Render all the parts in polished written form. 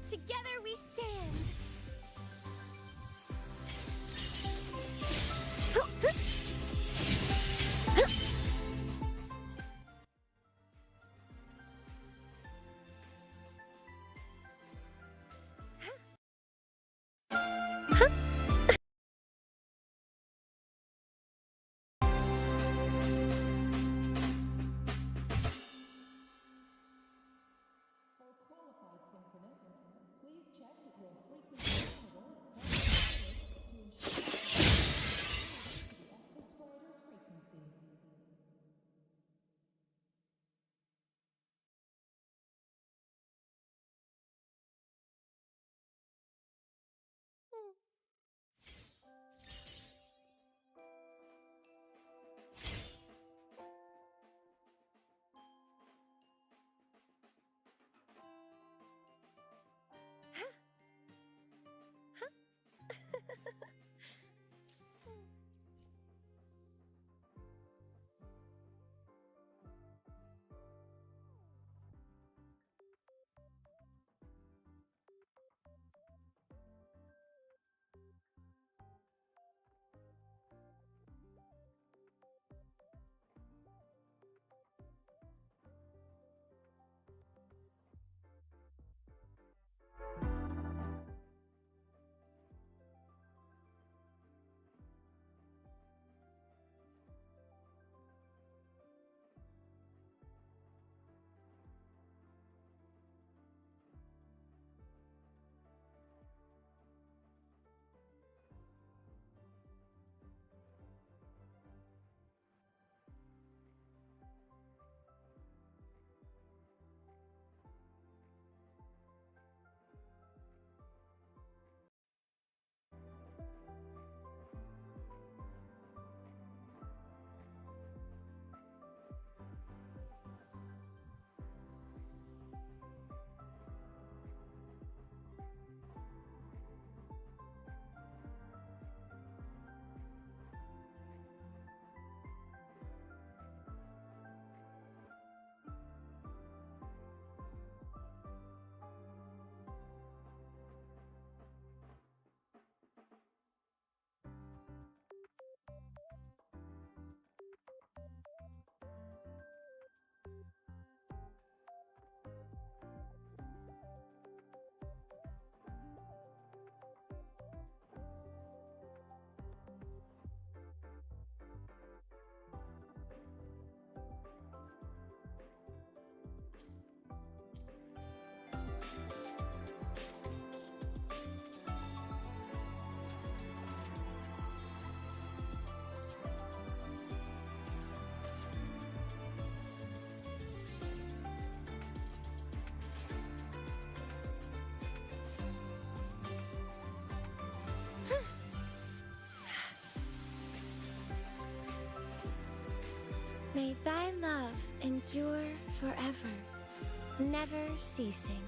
Together we stand. May thy love endure forever, never ceasing.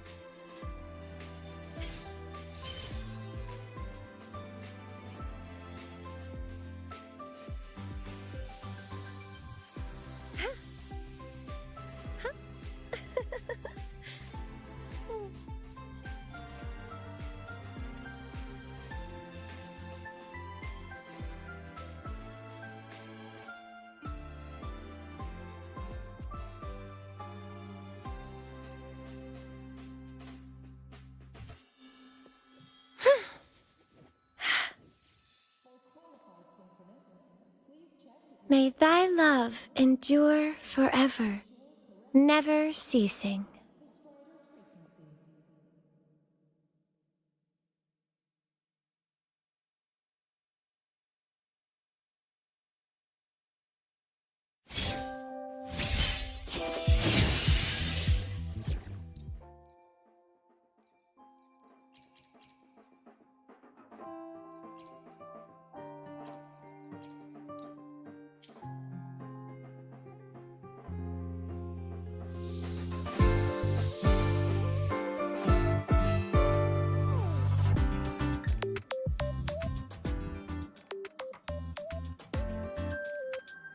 May thy love endure forever, never ceasing.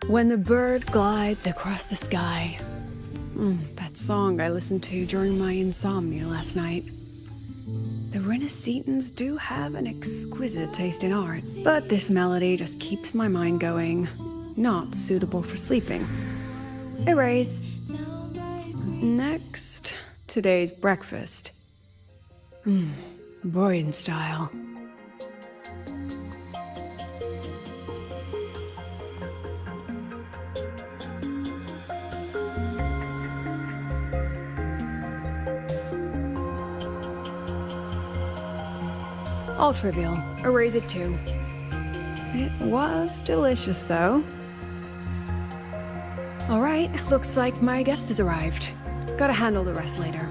When the bird glides across the sky. That song I listened to during my insomnia last night. Minnesotans do have an exquisite taste in art, but this melody just keeps my mind going. Not suitable for sleeping. Erase. Next, today's breakfast. Boyan style. All trivial. Erase it too. It was delicious, though. Alright, looks like my guest has arrived. Gotta handle the rest later.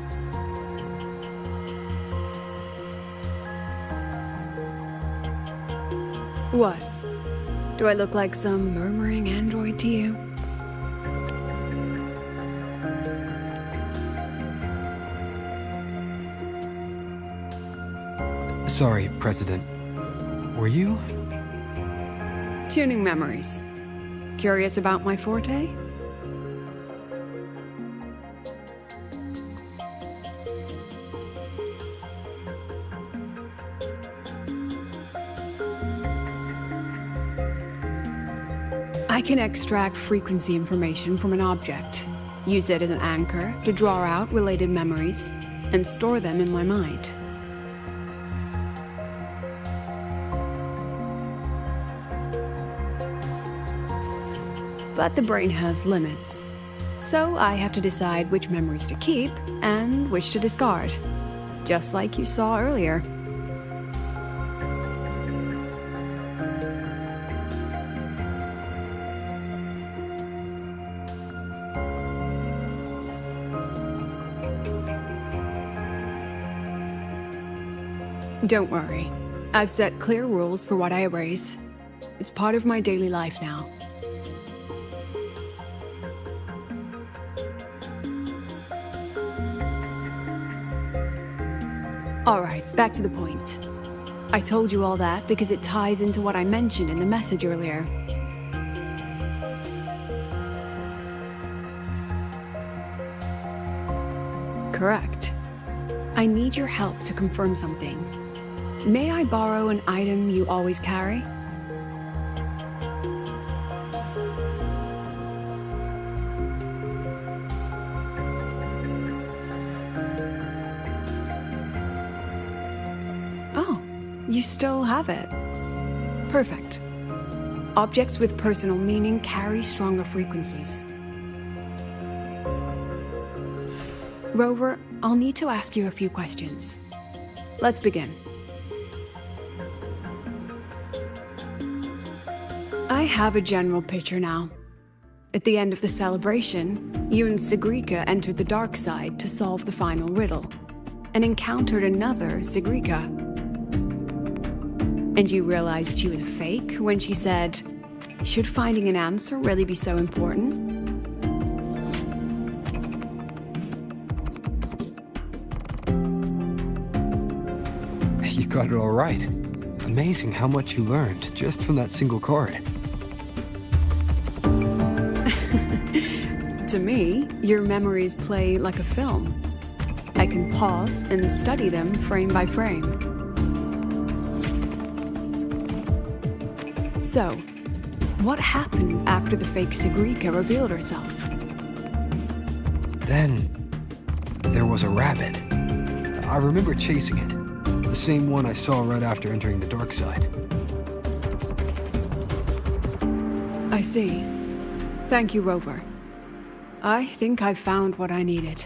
What? Do I look like some murmuring android to you? Sorry, President. Were you? Tuning memories. Curious about my forte? I can extract frequency information from an object, use it as an anchor to draw out related memories, and store them in my mind. But the brain has limits, so I have to decide which memories to keep and which to discard, just like you saw earlier. Don't worry. I've set clear rules for what I erase. It's part of my daily life now. Alright, back to the point. I told you all that because it ties into what I mentioned in the message earlier. Correct. I need your help to confirm something. May I borrow an item you always carry? Oh, you still have it. Perfect. Objects with personal meaning carry stronger frequencies. Rover, I'll need to ask you a few questions. Let's begin. I have a general picture now. At the end of the celebration, you and Sigrika entered the dark side to solve the final riddle, and encountered another Sigrika. And you realized she was a fake when she said, "Should finding an answer really be so important?" You got it all right. Amazing how much you learned just from that single card. To me, your memories play like a film. I can pause and study them frame by frame. So, what happened after the fake Sigrika revealed herself? Then, there was a rabbit. I remember chasing it. The same one I saw right after entering the dark side. I see. Thank you, Rover. I think I've found what I needed.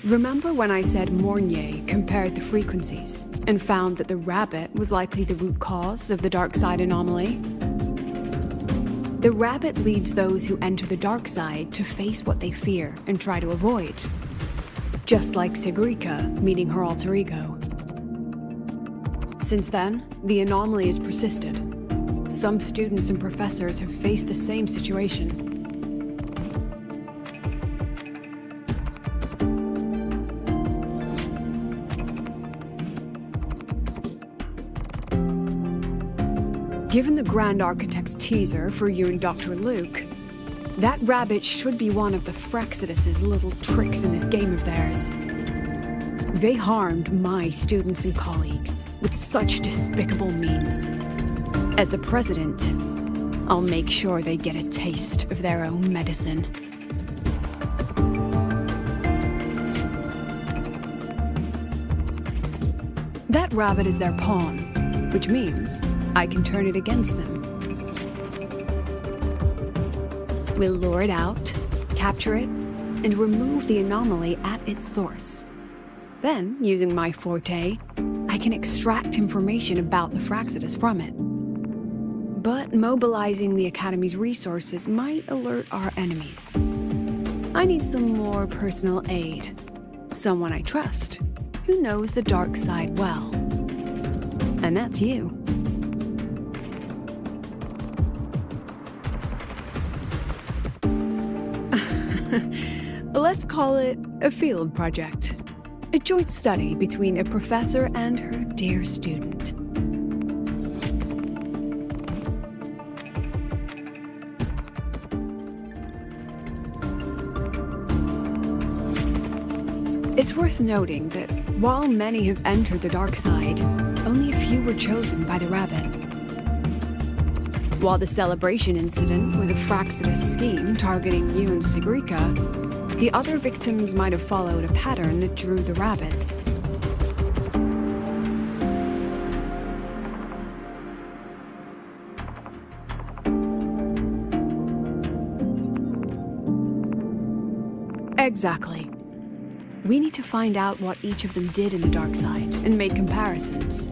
Remember when I said Mornier compared the frequencies and found that the rabbit was likely the root cause of the dark side anomaly? The rabbit leads those who enter the dark side to face what they fear and try to avoid. Just like Sigrika meeting her alter ego. Since then, the anomaly has persisted. Some students and professors have faced the same situation. Given the Grand Architect's teaser for you and Dr. Luke, That rabbit should be one of the Frexidus's little tricks in this game of theirs. They harmed my students and colleagues with such despicable means. As the president, I'll make sure they get a taste of their own medicine. That rabbit is their pawn, which means I can turn it against them. We'll lure it out, capture it, and remove the anomaly at its source. Then, using my forte, I can extract information about the Frexidus from it. But mobilizing the Academy's resources might alert our enemies. I need some more personal aid. Someone I trust, who knows the dark side well. And that's you. Let's call it a field project. A joint study between a professor and her dear student. It's worth noting that while many have entered the dark side, only a few were chosen by the rabbit. While the celebration incident was a Frexidus scheme targeting you and Sigrika, the other victims might have followed a pattern that drew the rabbit. Exactly. We need to find out what each of them did in the dark side and make comparisons.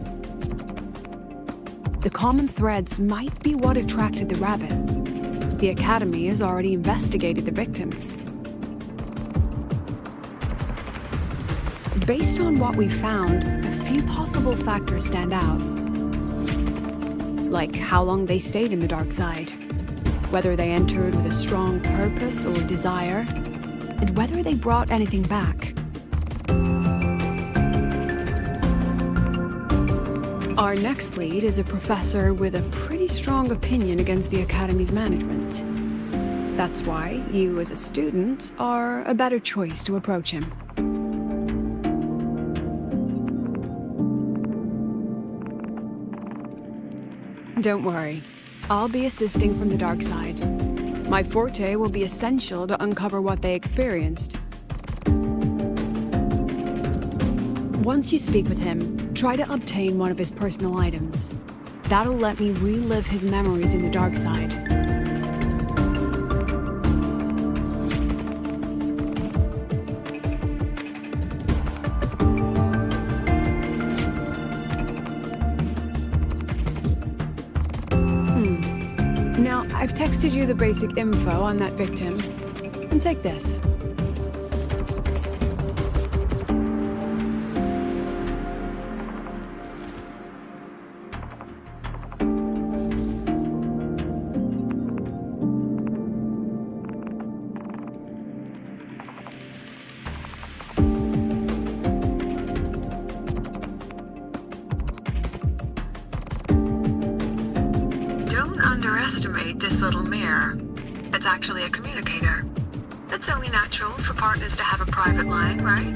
The common threads might be what attracted the rabbit. The Academy has already investigated the victims. Based on what we found, a few possible factors stand out. Like how long they stayed in the dark side, whether they entered with a strong purpose or desire, and whether they brought anything back. Our next lead is a professor with a pretty strong opinion against the Academy's management. That's why you as a student are a better choice to approach him. Don't worry, I'll be assisting from the dark side. My forte will be essential to uncover what they experienced. Once you speak with him, try to obtain one of his personal items. That'll let me relive his memories in the dark side. Now, I've texted you the basic info on that victim. And take this. Don't underestimate this little mirror. It's actually a communicator. It's only natural for partners to have a private line, right?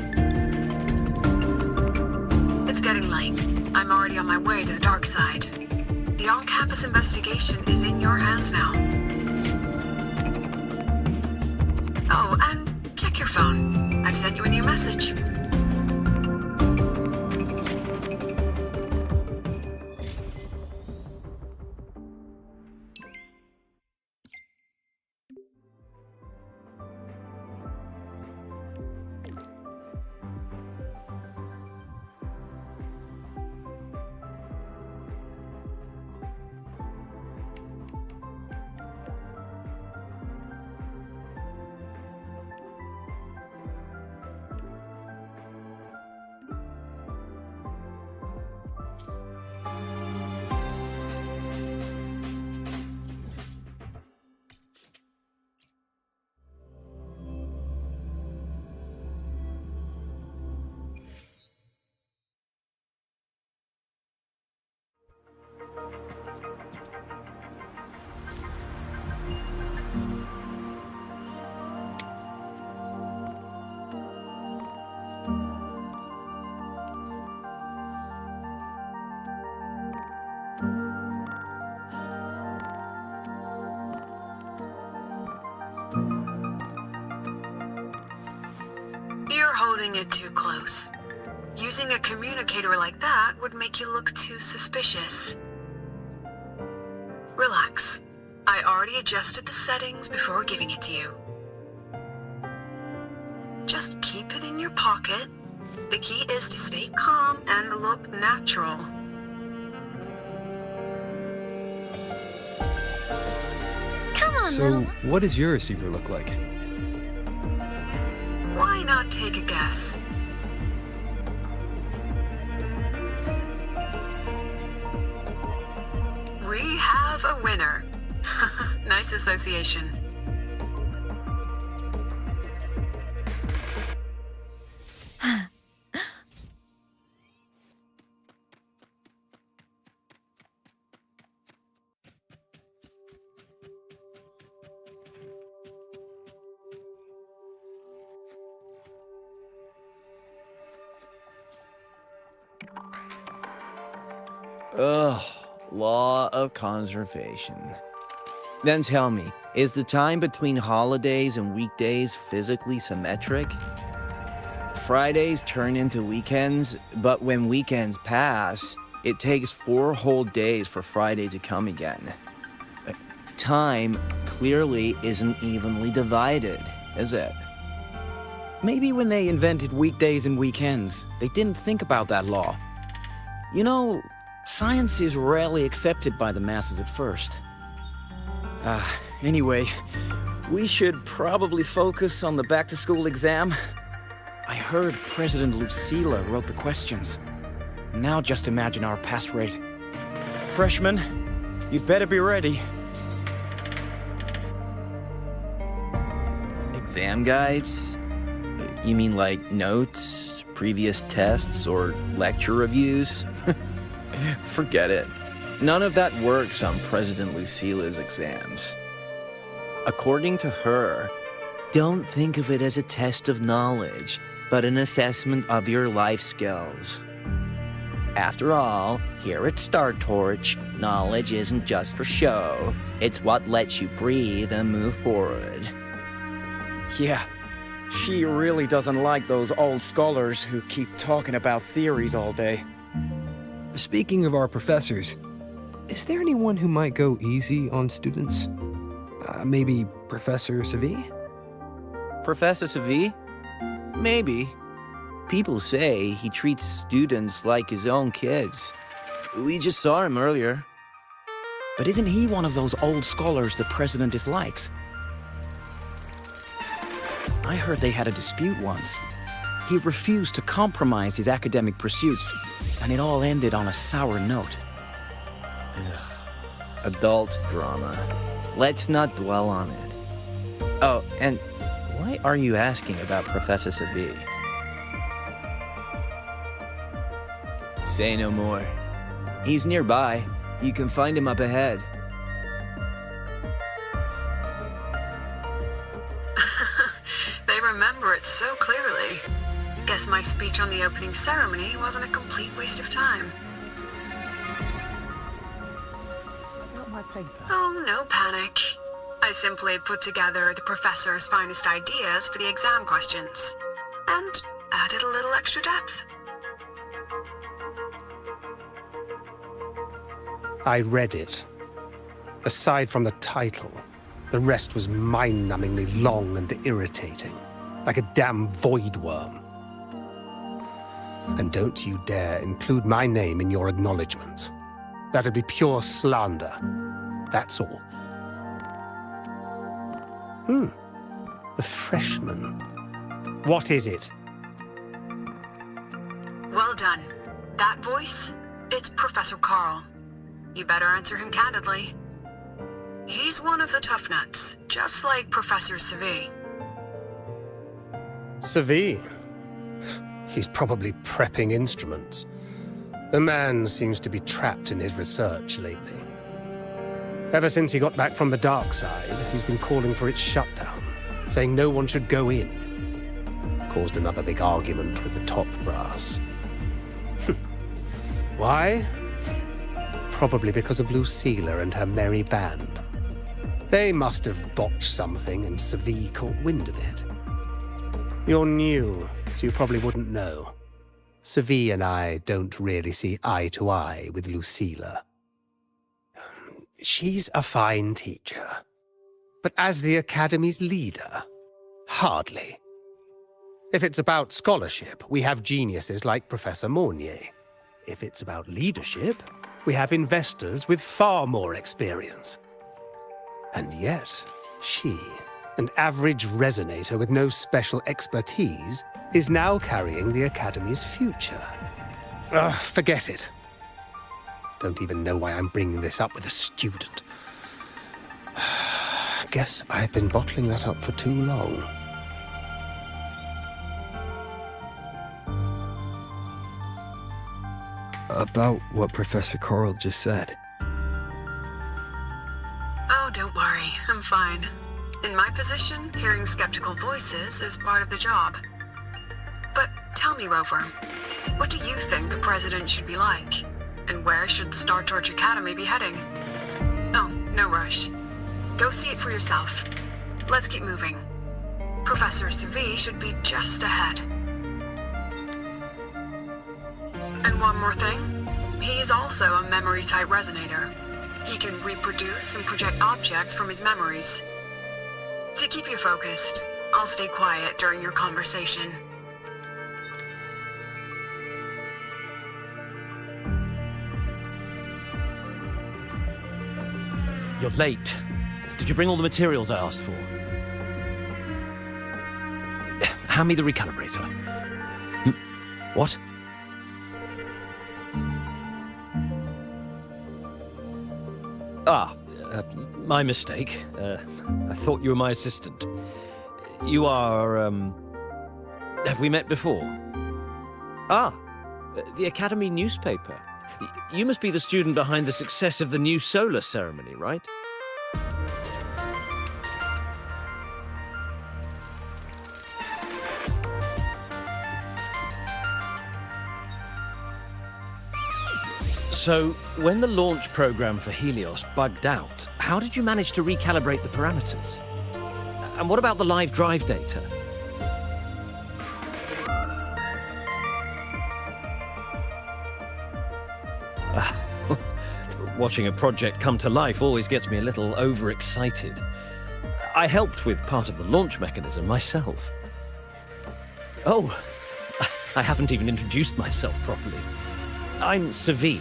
It's getting late. I'm already on my way to the dark side. The on-campus investigation is in your hands now. Oh, and check your phone. I've sent you a new message. getting it too close. Using a communicator like that would make you look too suspicious. Relax. I already adjusted the settings before giving it to you. Just keep it in your pocket. The key is to stay calm and look natural. Come on, So, little... what does your receiver look like? Why not take a guess? We have a winner. Nice association. Ugh, law of conservation. Then tell me, is the time between holidays and weekdays physically symmetric? Fridays turn into weekends, but when weekends pass, it takes 4 whole days for Friday to come again. Time clearly isn't evenly divided, is it? Maybe when they invented weekdays and weekends, they didn't think about that law. You know, science is rarely accepted by the masses at first. Anyway, we should probably focus on the back-to-school exam. I heard President Lucila wrote the questions. Now just imagine our pass rate. Freshmen, you'd better be ready. Exam guides? You mean like notes, previous tests, or lecture reviews? Forget it. None of that works on President Lucila's exams. According to her, don't think of it as a test of knowledge, but an assessment of your life skills. After all, here at Star Torch, knowledge isn't just for show. It's what lets you breathe and move forward. Yeah, she really doesn't like those old scholars who keep talking about theories all day. Speaking of our professors, is there anyone who might go easy on students? Maybe Professor Savi? Professor Savi? Maybe. People say he treats students like his own kids. We just saw him earlier. But isn't he one of those old scholars the president dislikes? I heard they had a dispute once. He refused to compromise his academic pursuits, and it all ended on a sour note. Adult drama. Let's not dwell on it. Oh, and why are you asking about Professor Savi? Say no more. He's nearby. You can find him up ahead. They remember it so clearly. Guess my speech on the opening ceremony wasn't a complete waste of time. Not my paper. Oh, no panic. I simply put together the professor's finest ideas for the exam questions, and added a little extra depth. I read it. Aside from the title, the rest was mind-numbingly long and irritating, like a damn void worm. And don't you dare include my name in your acknowledgements. That'd be pure slander. That's all. The freshman. What is it? Well done. That voice, it's Professor Carl. You better answer him candidly. He's one of the tough nuts, just like Professor Savi. Savi? He's probably prepping instruments. The man seems to be trapped in his research lately. Ever since he got back from the dark side, he's been calling for its shutdown, saying no one should go in. Caused another big argument with the top brass. Why? Probably because of Lucila and her merry band. They must have botched something and Savi caught wind of it. You're new. so you probably wouldn't know. Savi and I don't really see eye to eye with Lucilla. She's a fine teacher, but as the Academy's leader, hardly. If it's about scholarship, we have geniuses like Professor Mornier. If it's about leadership, we have investors with far more experience. And yet, she, an average resonator with no special expertise, is now carrying the Academy's future. Ugh, forget it. Don't even know why I'm bringing this up with a student. Guess I've been bottling that up for too long. About what Professor Carl just said. Oh, don't worry. I'm fine. In my position, hearing skeptical voices is part of the job. But tell me, Rover, what do you think a president should be like? And where should Star Torch Academy be heading? Oh, no rush. Go see it for yourself. Let's keep moving. Professor Savi should be just ahead. And one more thing. He is also a memory-type resonator. He can reproduce and project objects from his memories. To keep you focused, I'll stay quiet during your conversation. You're late. Did you bring all the materials I asked for? Hand me the recalibrator. What? My mistake. I thought you were my assistant. You are, have we met before? The Academy newspaper. You must be the student behind the success of the new solar ceremony, right? So, when the launch program for Helios bugged out, how did you manage to recalibrate the parameters? And what about the live drive data? Watching a project come to life always gets me a little overexcited. I helped with part of the launch mechanism myself. Oh, I haven't even introduced myself properly. I'm Savi,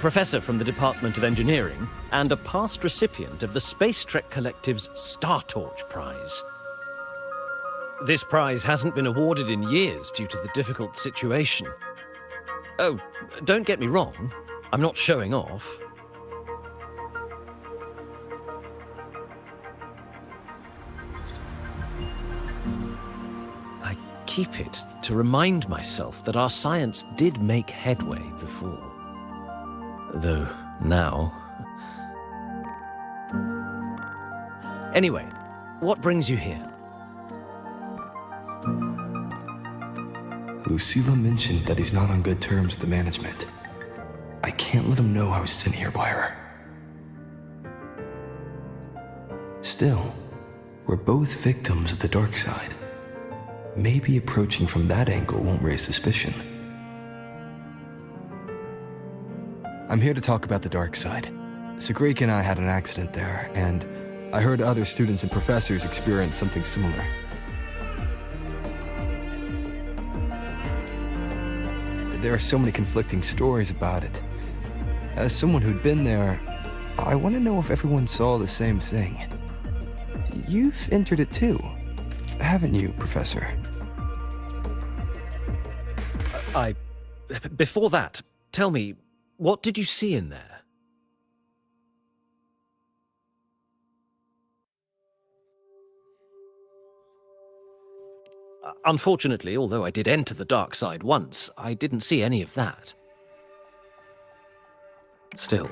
professor from the Department of Engineering and a past recipient of the Space Trek Collective's Star Torch Prize. This prize hasn't been awarded in years due to the difficult situation. Oh, don't get me wrong, I'm not showing off. I keep it to remind myself that our science did make headway before. Though now... Anyway, what brings you here? Lucilla mentioned that he's not on good terms with the management. I can't let him know I was sent here by her. Still, we're both victims of the dark side. Maybe approaching from that angle won't raise suspicion. I'm here to talk about the dark side. Sagreek and I had an accident there, and I heard other students and professors experience something similar. There are so many conflicting stories about it. As someone who'd been there, I want to know if everyone saw the same thing. You've entered it too, haven't you, Professor? Before that, tell me, what did you see in there? Unfortunately, although I did enter the dark side once, I didn't see any of that. Still,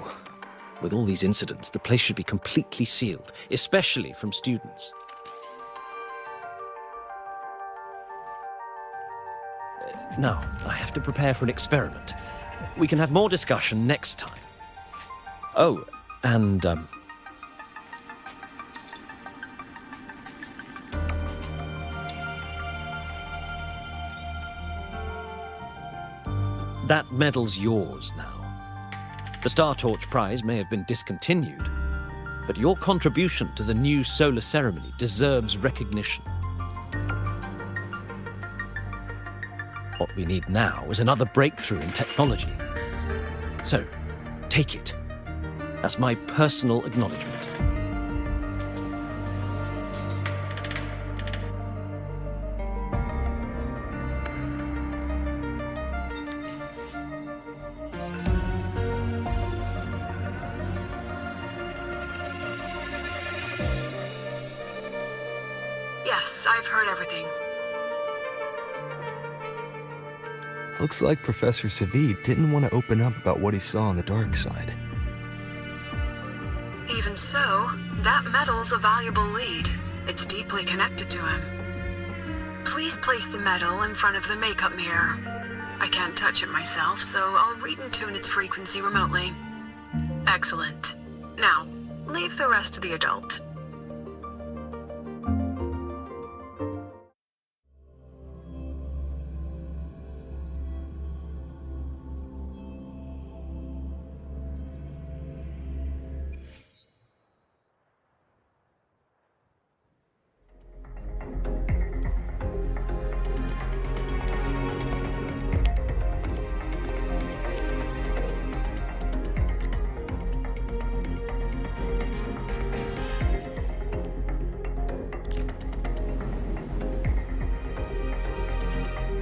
with all these incidents, the place should be completely sealed, especially from students. Now, I have to prepare for an experiment. We can have more discussion next time. Oh, and, That medal's yours now. The Star Torch Prize may have been discontinued, but your contribution to the new solar ceremony deserves recognition. What we need now is another breakthrough in technology. So, take it as my personal acknowledgement. Yes, I've heard everything. Looks like Professor Savid didn't want to open up about what he saw on the dark side. Even so, that medal's a valuable lead. It's deeply connected to him. Please place the medal in front of the makeup mirror. I can't touch it myself, so I'll read and tune its frequency remotely. Excellent. Now, leave the rest to the adult.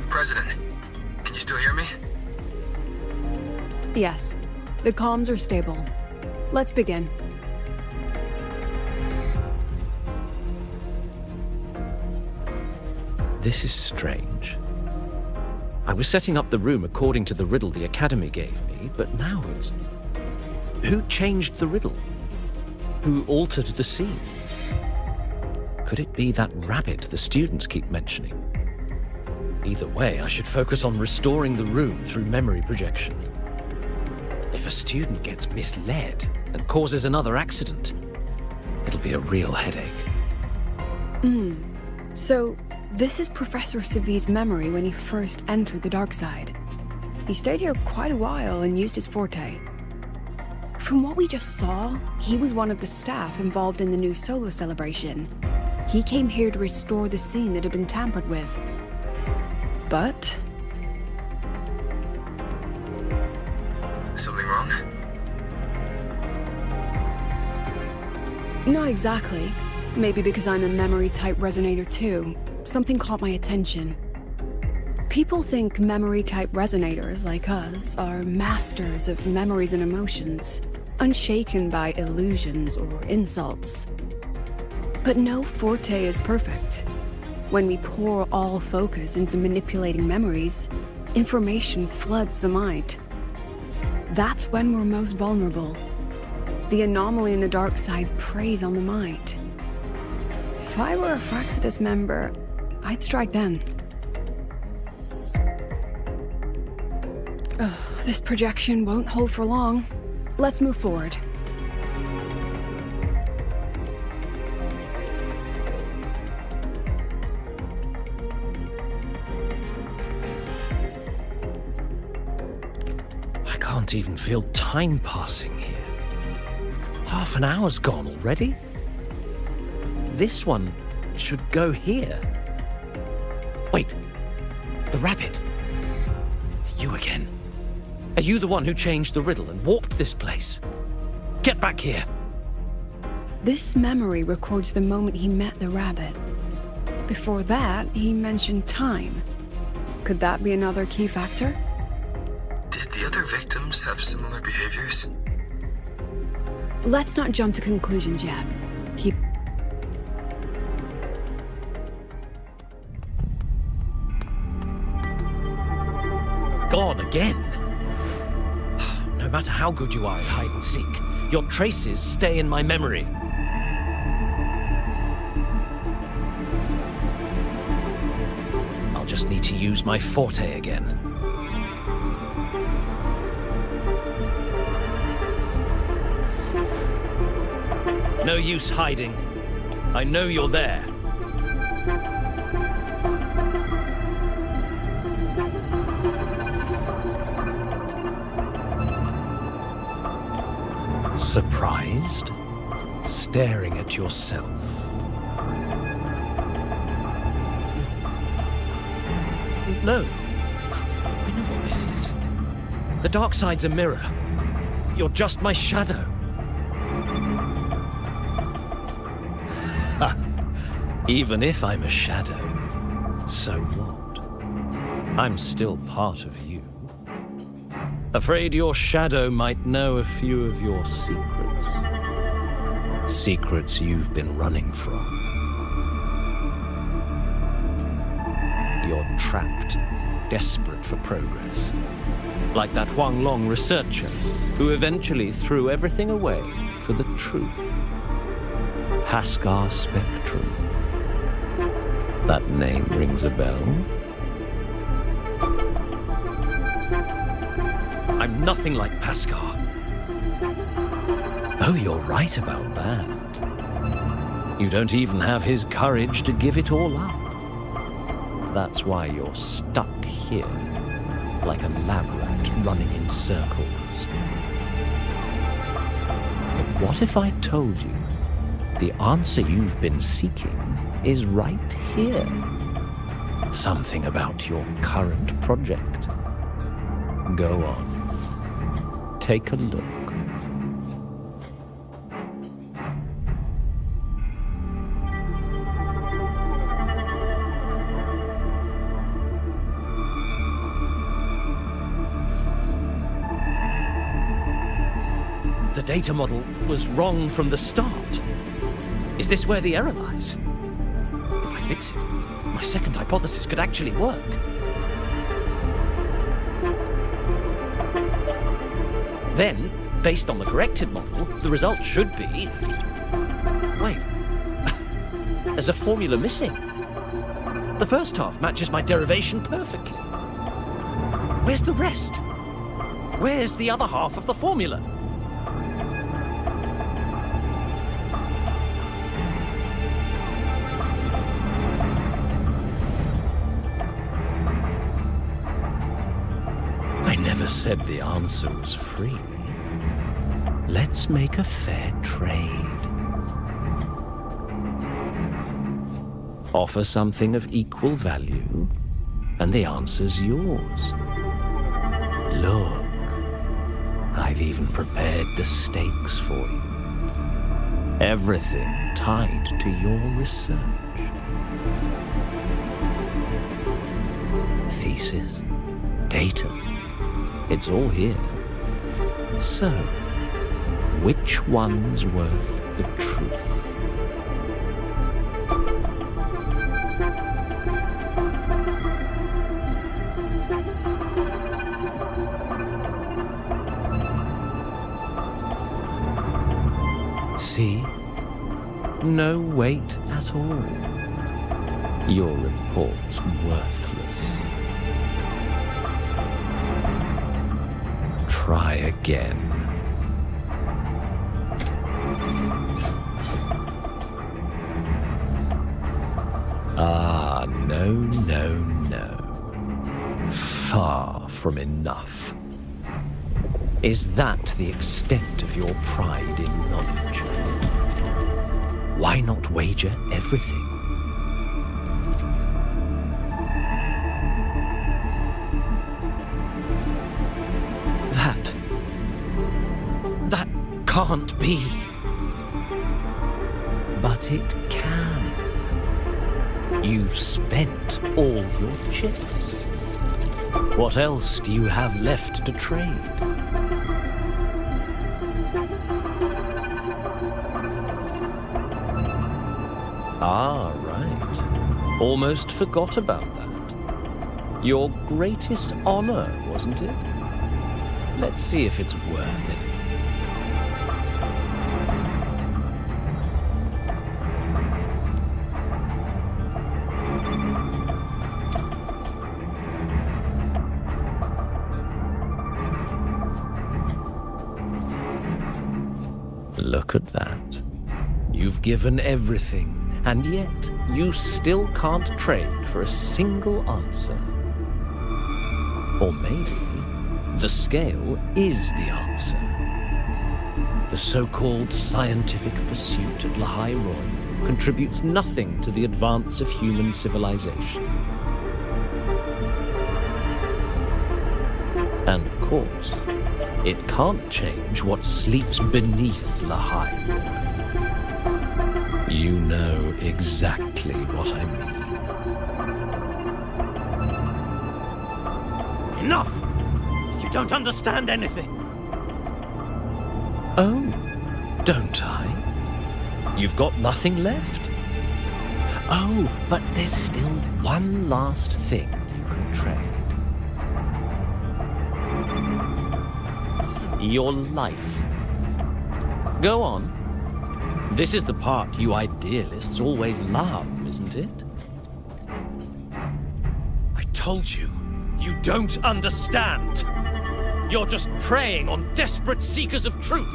President, can you still hear me? Yes, the comms are stable. Let's begin. This is strange. I was setting up the room according to the riddle the Academy gave me, but now it's... Who changed the riddle? Who altered the scene? Could it be that rabbit the students keep mentioning? Either way, I should focus on restoring the room through memory projection. If a student gets misled and causes another accident, it'll be a real headache. So, this is Professor Savid's memory when he first entered the dark side. He stayed here quite a while and used his forte. From what we just saw, he was one of the staff involved in the new solar celebration. He came here to restore the scene that had been tampered with. But... Something wrong? not exactly. Maybe because I'm a memory-type resonator too. Something caught my attention. People think memory-type resonators like us are masters of memories and emotions, unshaken by illusions or insults. But no forte is perfect. When we pour all focus into manipulating memories, information floods the mind. That's when we're most vulnerable. The anomaly in the dark side preys on the mind. If I were a Fraxidus member, I'd strike then. This projection won't hold for long. Let's move forward. I can't even feel time passing here. Half an hour's gone already? This one should go here. Wait, the rabbit. You again. Are you the one who changed the riddle and warped this place? Get back here. This memory records the moment he met the rabbit. Before that, he mentioned time. Could that be another key factor? Did the other victims have similar behaviors? Let's not jump to conclusions yet. Keep... Gone again. No matter how good you are at hide and seek, your traces stay in my memory. I'll just need to use my forte again. No use hiding. I know you're there. Surprised? Staring at yourself? No. I know what this is. The dark side's a mirror. You're just my shadow. Ha! Even if I'm a shadow, so what? I'm still part of you. Afraid your shadow might know a few of your secrets. Secrets you've been running from. You're trapped, desperate for progress. Like that Huang Long researcher who eventually threw everything away for the truth. Haskar Spectrum. That name rings a bell? I'm nothing like Haskar. Oh, you're right about that. You don't even have his courage to give it all up. That's why you're stuck here, like a lab rat running in circles. But what if I told you the answer you've been seeking is right here? Something about your current project. Go on. Take a look. The data model was wrong from the start. Is this where the error lies? If I fix it, my second hypothesis could actually work. Then, based on the corrected model, the result should be... Wait. There's a formula missing. The first half matches my derivation perfectly. Where's the rest? Where's the other half of the formula? I never said the answer was free. Let's make a fair trade. Offer something of equal value, and the answer's yours. Look, I've even prepared the stakes for you. Everything tied to your research. Thesis, data, it's all here. So, which one's worth the truth? See? No weight at all. Your report's worthless. Try again. Ah, no, no, no. Far from enough. Is that the extent of your pride in knowledge? Why not wager everything? That can't be. But it can. You've spent all your chips. What else do you have left to trade? Ah, right. Almost forgot about that. Your greatest honor, wasn't it? Let's see if it's worth anything. Look at that. You've given everything. And yet, you still can't trade for a single answer. Or maybe, the scale is the answer. The so-called scientific pursuit at Lahai Roy contributes nothing to the advance of human civilization. And of course, it can't change what sleeps beneath Lahai. You know exactly what I mean. Enough! You don't understand anything. Oh, don't I? You've got nothing left? Oh, but there's still one last thing you can trade. Your life. Go on. This is the part you idealists always love, isn't it? I told you, you don't understand. You're just preying on desperate seekers of truth.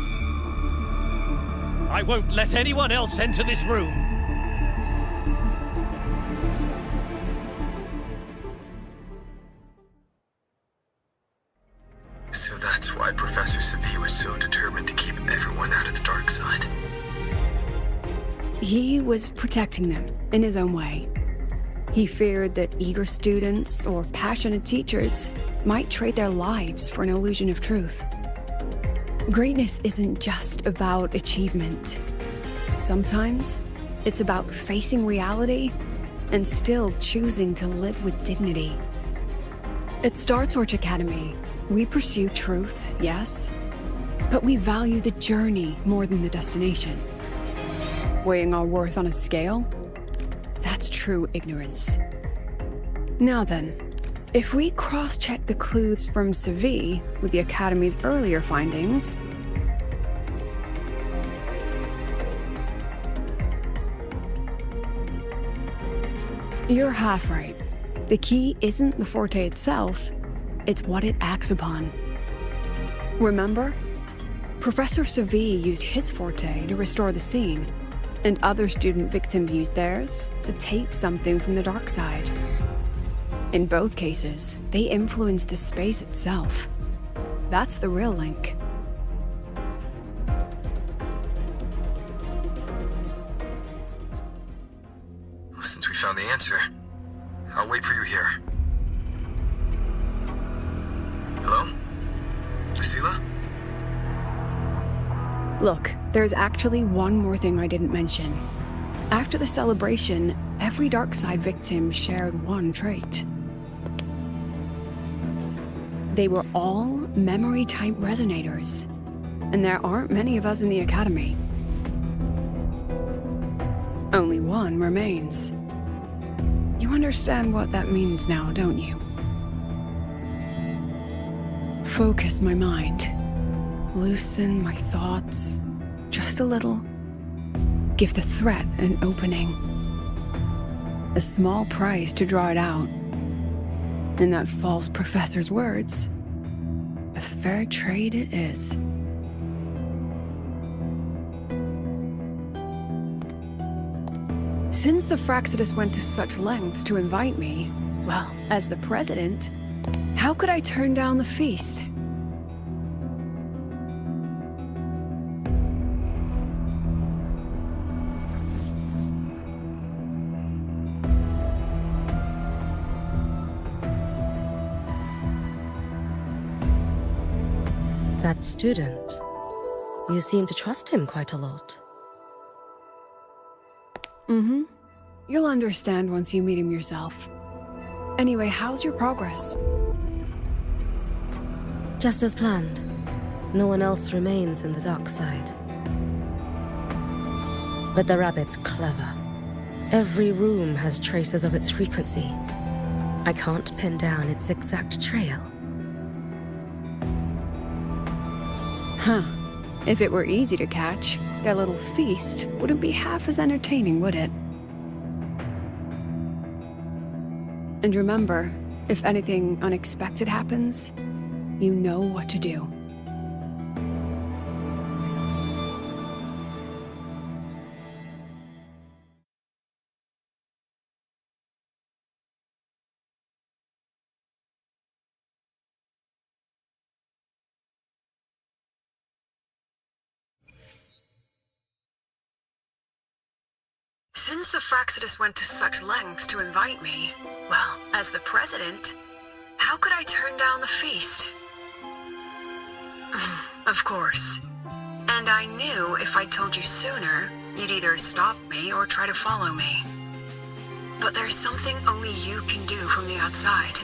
I won't let anyone else enter this room. So that's why Professor Savi was so determined to keep everyone out of the dark side. He was protecting them in his own way. He feared that eager students or passionate teachers might trade their lives for an illusion of truth. Greatness isn't just about achievement. Sometimes it's about facing reality and still choosing to live with dignity. At Star Torch Academy, we pursue truth, yes, but we value the journey more than the destination. Weighing our worth on a scale? That's true ignorance. Now then, if we cross-check the clues from Savi with the Academy's earlier findings, you're half right. The key isn't the forte itself, it's what it acts upon. Remember? Professor Savi used his forte to restore the scene, and other student victims used theirs to take something from the dark side. In both cases, they influenced the space itself. That's the real link. Well, since we found the answer, I'll wait for you here. Hello? Lucila? Look, there's actually one more thing I didn't mention. After the celebration, every dark side victim shared one trait. They were all memory-type resonators, and there aren't many of us in the Academy. Only one remains. You understand what that means now, don't you? Focus my mind. Loosen my thoughts, just a little. Give the threat an opening. A small price to draw it out. In that false professor's words, a fair trade it is. Since the Fraxidus went to such lengths to invite me, well, as the president, how could I turn down the feast? That student. You seem to trust him quite a lot. Mm-hmm. You'll understand once you meet him yourself. Anyway, how's your progress? Just as planned. No one else remains in the dark side. But the rabbit's clever. Every room has traces of its frequency. I can't pin down its exact trail. Huh. If it were easy to catch, their little feast wouldn't be half as entertaining, would it? And remember, if anything unexpected happens, you know what to do. Since the Fraxidus went to such lengths to invite me, well, as the president, how could I turn down the feast? Of course. And I knew if I told you sooner, you'd either stop me or try to follow me. But there's something only you can do from the outside.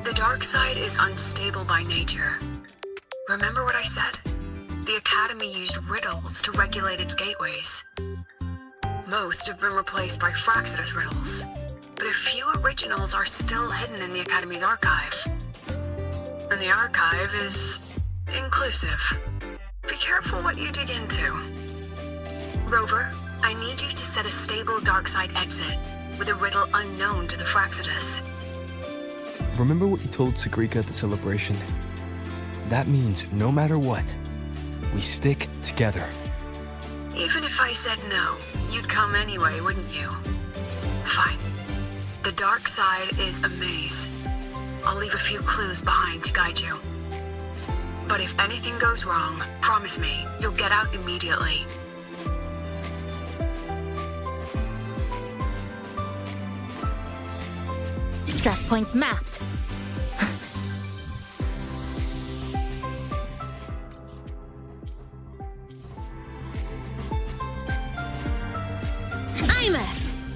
The dark side is unstable by nature. Remember what I said? The Academy used riddles to regulate its gateways. Most have been replaced by Fraxidus riddles, but a few originals are still hidden in the Academy's archive. And the archive is inclusive. Be careful what you dig into. Rover, I need you to set a stable dark side exit with a riddle unknown to the Fraxidus. Remember what you told Sagrika at the celebration? That means no matter what, we stick together. Even if I said no, you'd come anyway, wouldn't you? Fine. The dark side is a maze. I'll leave a few clues behind to guide you. But if anything goes wrong, promise me, you'll get out immediately. Stress points mapped.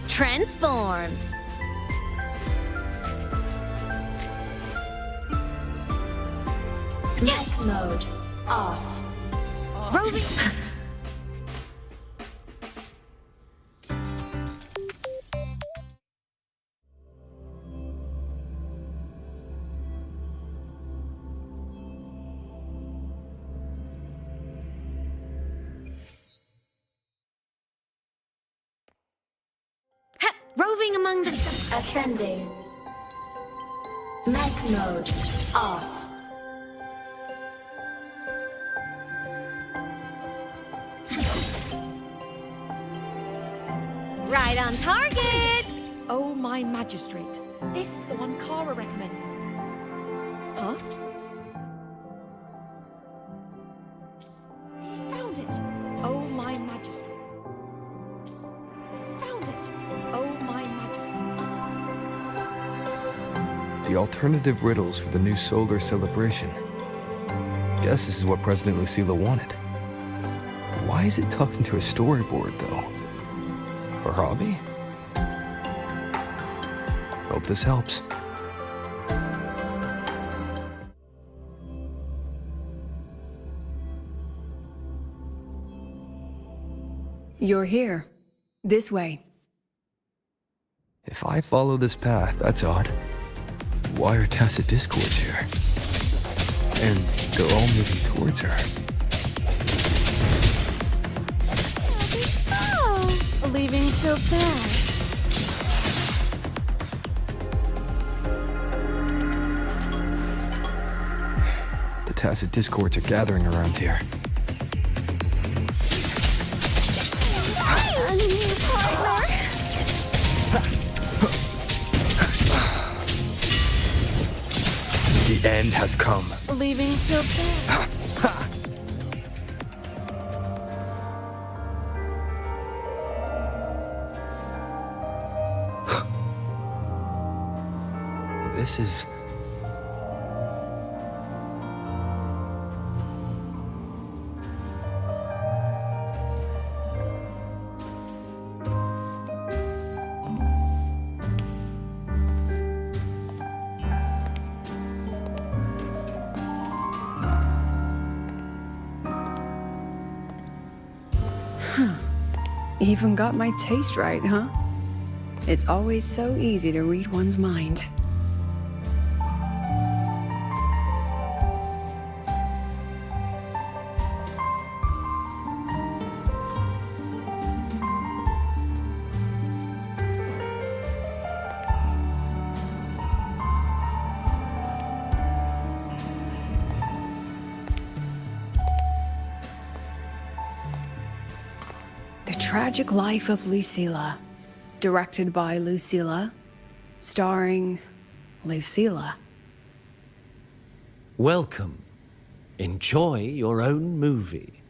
Transform. Death mode off. Roving. Roving among the stars. Ascending. Mech mode off. Right on target! Oh, my magistrate. This is the one Kara recommended. Huh? Found it! Oh, my magistrate. Found it! Oh, my magistrate. The alternative riddles for the new solar celebration. Guess this is what President Lucila wanted. Why is it tucked into a storyboard, though? Her hobby? Hope this helps. You're here. This way. If I follow this path, that's odd. Why are tacit discords here? And they're all moving towards her. Oh, leaving so fast. The tacit discords are gathering around here. I need a partner. The end has come. Leaving so fast. This is... Even got my taste right, huh? It's always so easy to read one's mind. The Tragic Life of Lucila, directed by Lucila, starring Lucila. Welcome. Enjoy your own movie.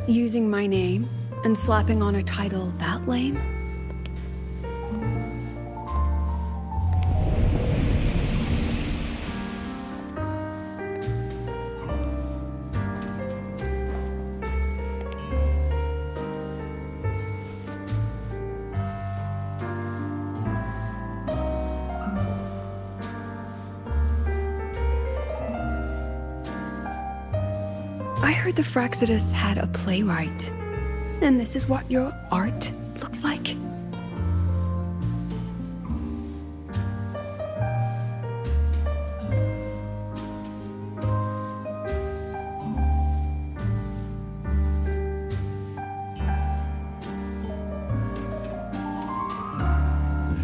Using my name and slapping on a title that lame? I heard the Fraxidus had a playwright. And this is what your art looks like?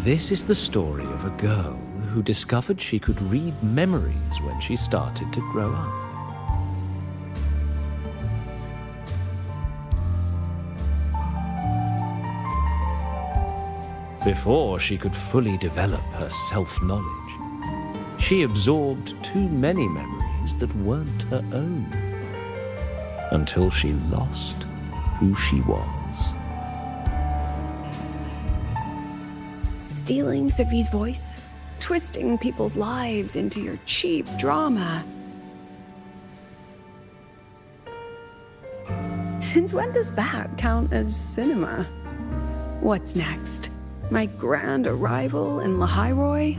This is the story of a girl who discovered she could read memories when she started to grow up. Before she could fully develop her self-knowledge, she absorbed too many memories that weren't her own, until she lost who she was. Stealing Sophie's voice, twisting people's lives into your cheap drama. Since when does that count as cinema? What's next? My grand arrival in Lahairoi?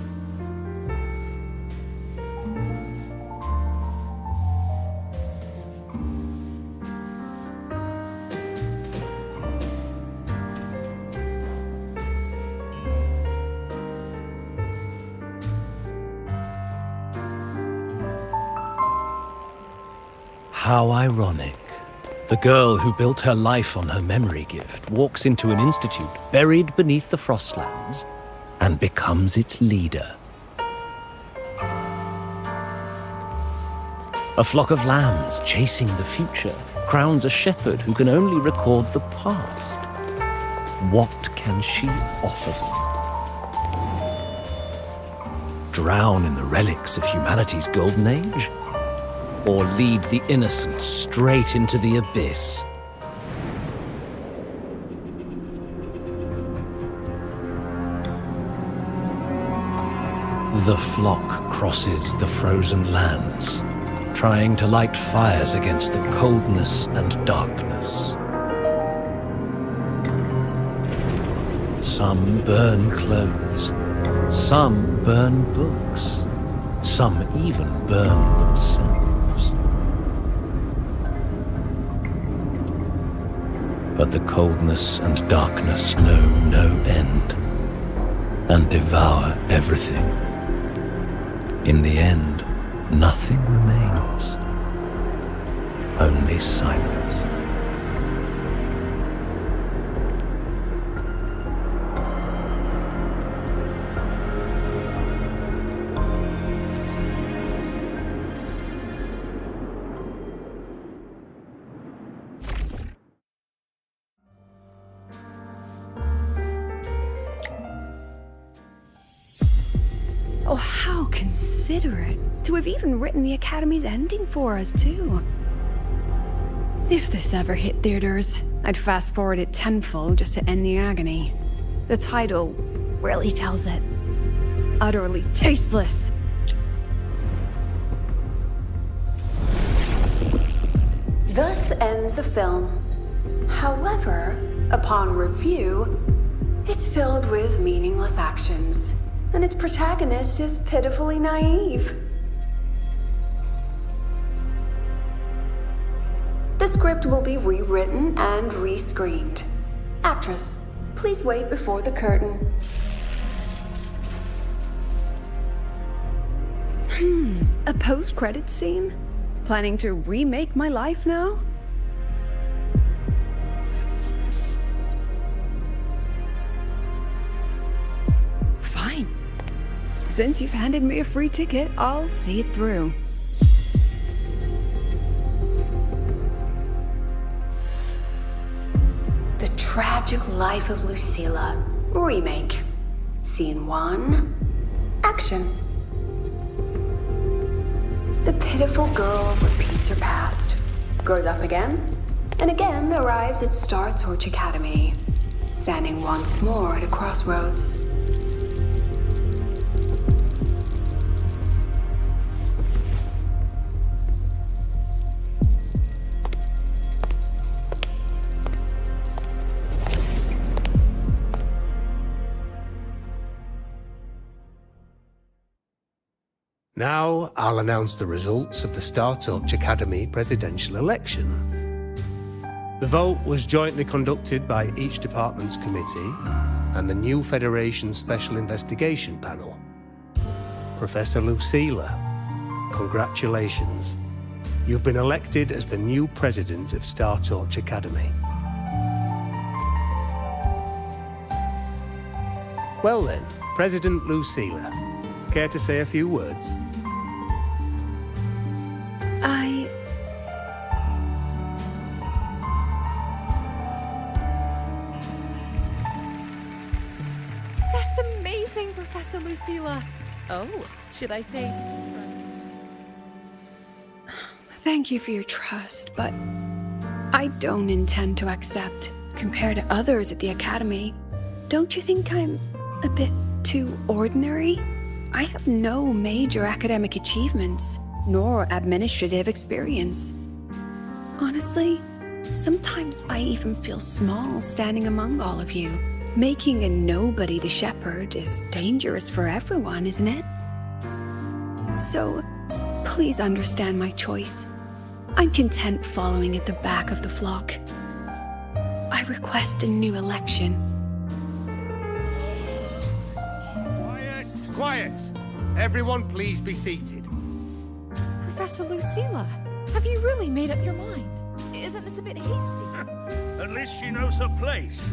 How ironic. The girl who built her life on her memory gift walks into an institute buried beneath the Frostlands and becomes its leader. A flock of lambs chasing the future crowns a shepherd who can only record the past. What can she offer them? Drown in the relics of humanity's golden age? Or lead the innocent straight into the abyss? The flock crosses the frozen lands, trying to light fires against the coldness and darkness. Some burn clothes, some burn books, some even burn themselves. But the coldness and darkness know no end, and devour everything. In the end, nothing remains, only silence. Oh, how considerate to have even written the Academy's ending for us, too. If this ever hit theaters, I'd fast forward it tenfold just to end the agony. The title really tells it. Utterly tasteless. Thus ends the film. However, upon review, it's filled with meaningless actions, and its protagonist is pitifully naive. The script will be rewritten and rescreened. Actress, please wait before the curtain. A post-credits scene? Planning to remake my life now? Fine. Since you've handed me a free ticket, I'll see it through. The Tragic Life of Lucilla, remake. Scene 1, action. The pitiful girl repeats her past, grows up again, and again arrives at Star Torch Academy, standing once more at a crossroads. Now, I'll announce the results of the Star Torch Academy presidential election. The vote was jointly conducted by each department's committee and the new Federation's Special Investigation Panel. Professor Lucilla, congratulations. You've been elected as the new president of Star Torch Academy. Well then, President Lucilla, care to say a few words? That's amazing, Professor Lucilla. Oh, should I say... Thank you for your trust, but I don't intend to accept compared to others at the Academy. Don't you think I'm a bit too ordinary? I have no major academic achievements, nor administrative experience. Honestly, sometimes I even feel small standing among all of you. Making a nobody the shepherd is dangerous for everyone, isn't it? So, please understand my choice. I'm content following at the back of the flock. I request a new election. Quiet! Quiet! Everyone please be seated. Professor Lucilla, have you really made up your mind? Isn't this a bit hasty? At least she knows her place.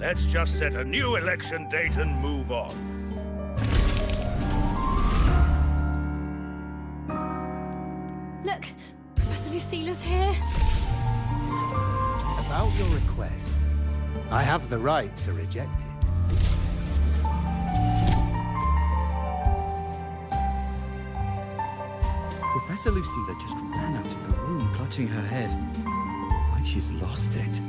Let's just set a new election date and move on. Look, Professor Lucilla's here. About your request, I have the right to reject it. Professor Lucilla just ran out of the room, clutching her head. Like she's lost it.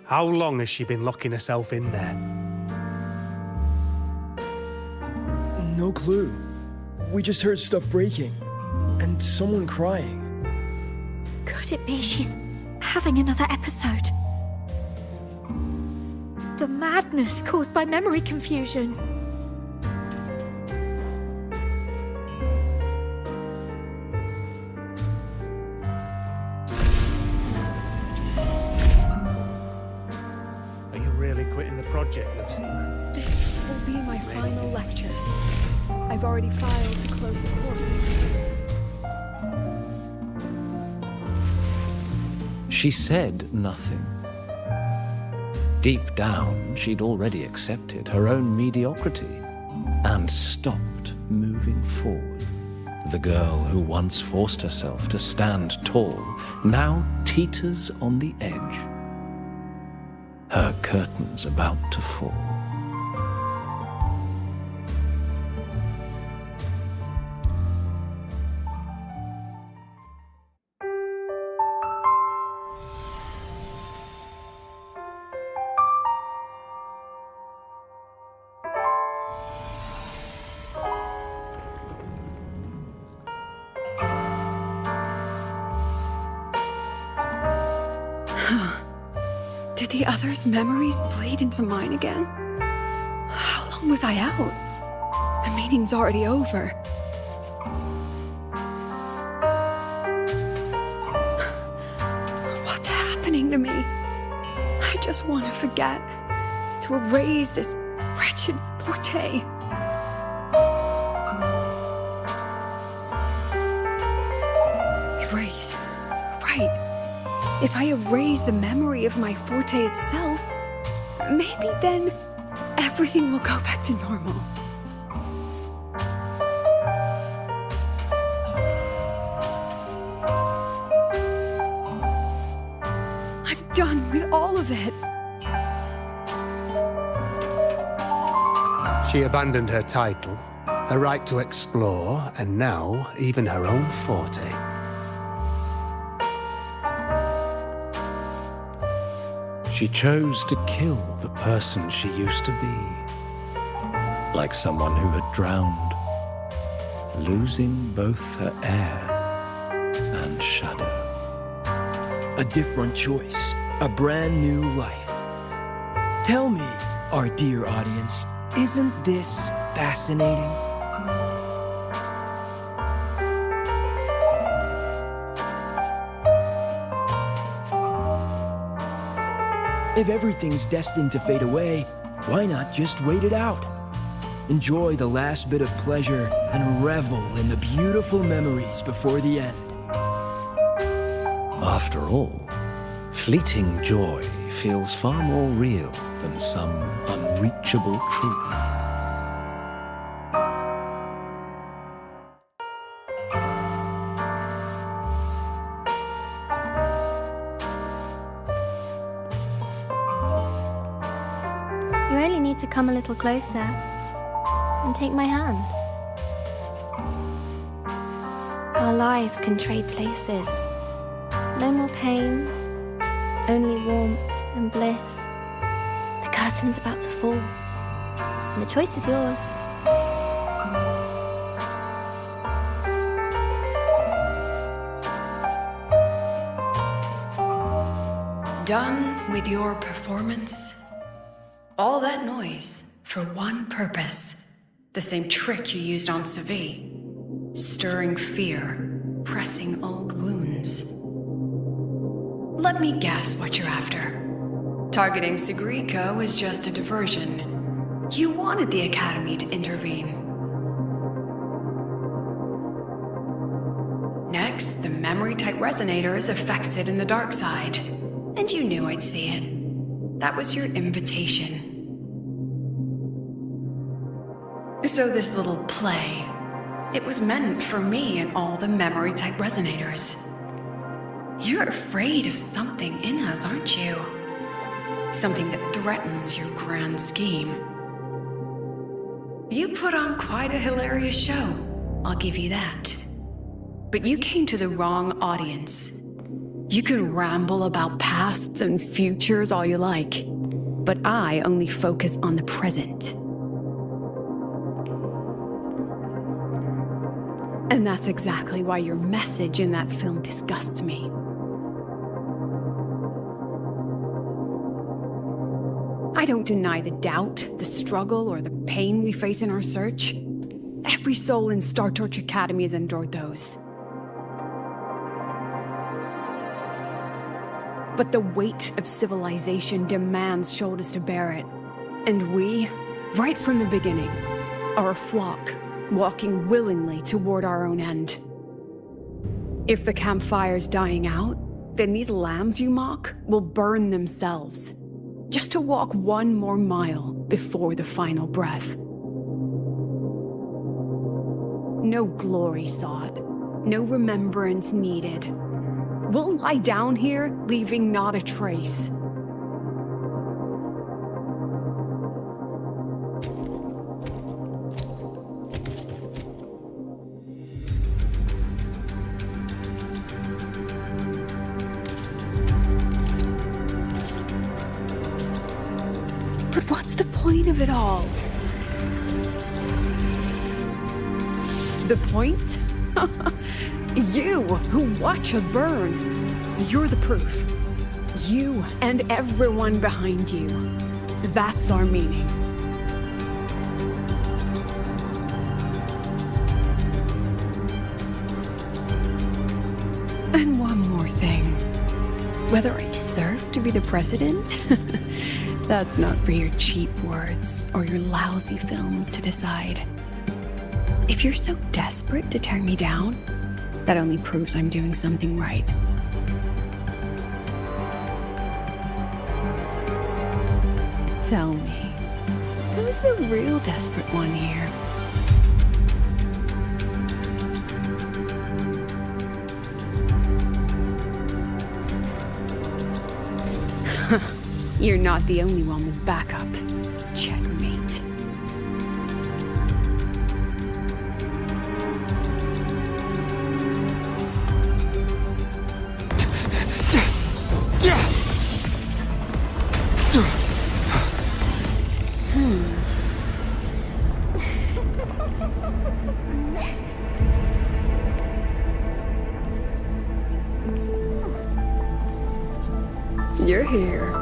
How long has she been locking herself in there? No clue. We just heard stuff breaking. And someone crying. Could it be she's having another episode? The madness caused by memory confusion. Are you really quitting the project, Lucilla? This will be my final lecture. I've already filed to close the course next year. She said nothing. Deep down, she'd already accepted her own mediocrity and stopped moving forward. The girl who once forced herself to stand tall now teeters on the edge. Her curtains about to fall. Did the others' memories bleed into mine again? How long was I out? The meeting's already over. What's happening to me? I just want to forget, to erase this wretched forte. Erase. Right. If I erase the memory of my forte itself, maybe then everything will go back to normal. I'm of it. She abandoned her title, her right to explore, and now even her own forte. She chose to kill the person she used to be, like someone who had drowned, losing both her air and shadow. A different choice, a brand new life. Tell me, our dear audience, isn't this fascinating? If everything's destined to fade away, why not just wait it out? Enjoy the last bit of pleasure and revel in the beautiful memories before the end. After all, fleeting joy feels far more real than some unreachable truth. You only need to come a little closer and take my hand. Our lives can trade places. No more pain, only warmth and bliss. The curtain's about to fall, and the choice is yours. Done with your performance? All that noise for one purpose. The same trick you used on Savi. Stirring fear, pressing old wounds. Let me guess what you're after. Targeting Sigrika was just a diversion. You wanted the Academy to intervene. Next, the memory-type resonator is affected in the dark side. And you knew I'd see it. That was your invitation. So this little play, it was meant for me and all the memory-type resonators. You're afraid of something in us, aren't you? Something that threatens your grand scheme. You put on quite a hilarious show, I'll give you that. But you came to the wrong audience. You can ramble about pasts and futures all you like, but I only focus on the present. And that's exactly why your message in that film disgusts me. I don't deny the doubt, the struggle, or the pain we face in our search. Every soul in Star Torch Academy has endured those. But the weight of civilization demands shoulders to bear it. And we, right from the beginning, are a flock, walking willingly toward our own end. If the campfire's dying out, then these lambs you mock will burn themselves, just to walk one more mile before the final breath. No glory sought, no remembrance needed. We'll lie down here, leaving not a trace. But what's the point of it all? The point? You, who watch us burn. You're the proof. You and everyone behind you. That's our meaning. And one more thing. Whether I deserve to be the president? That's not for your cheap words or your lousy films to decide. If you're so desperate to tear me down, that only proves I'm doing something right. Tell me, who's the real desperate one here? You're not the only one with backup. Checkmate. You're here.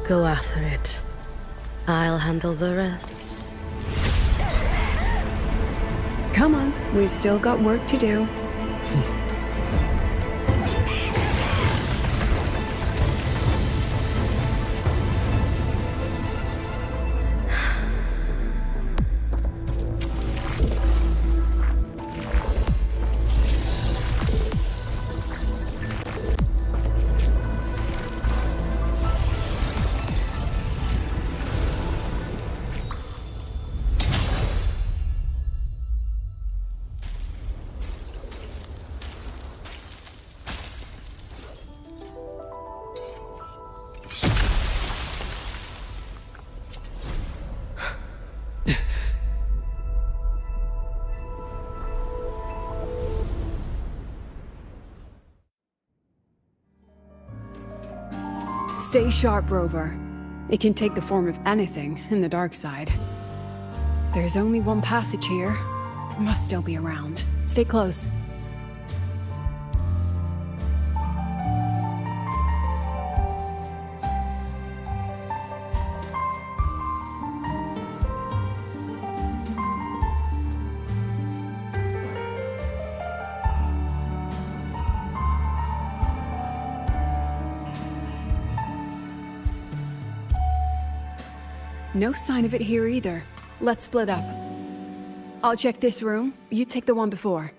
Go after it. I'll handle the rest. Come on, we've still got work to do. Stay sharp, Rover. It can take the form of anything in the dark side. There's only one passage here. It must still be around. Stay close. No sign of it here either. Let's split up. I'll check this room. You take the one before.